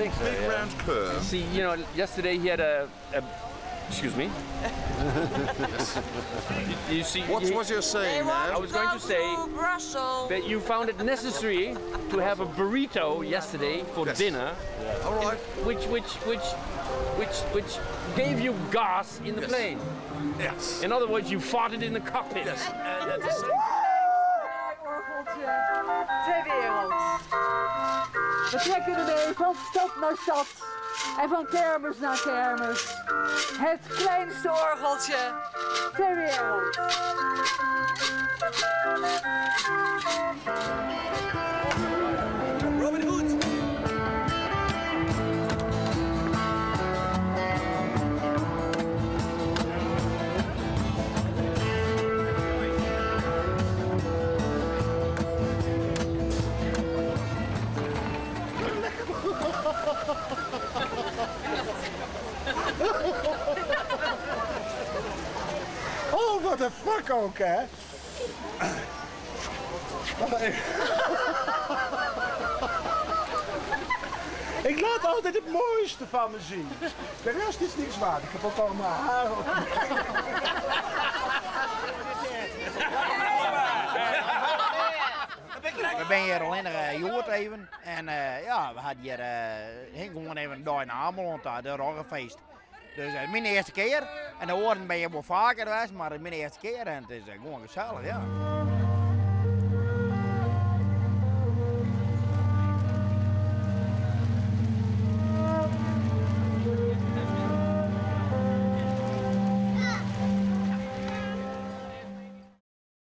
think so, big yeah. round curve. See, you know, yesterday he had a excuse me. You see, What was you saying I now? was going to say that you found it necessary to have a burrito yesterday for dinner, All right. which gave you gas in the plane. Yes. In other words, you farted in the cockpit. Yes. Ter wereld. We trekken ermee van stad naar stad en van kermis naar kermis. Het kleinste orgeltje ter wereld. Robin Hood. Oh, what the fuck ook, hè? Ik laat altijd het mooiste van me zien. De rest is niks waard. Ik heb ook al mijn haar op. We zijn hier alleen gehoord even. En ja, we hadden hier gewoon even een dag in Ameland, de Roggenfeest. Dus mijn eerste keer. En de woorden ben je wel vaker geweest, maar mijn eerste keer. En het is gewoon gezellig, ja.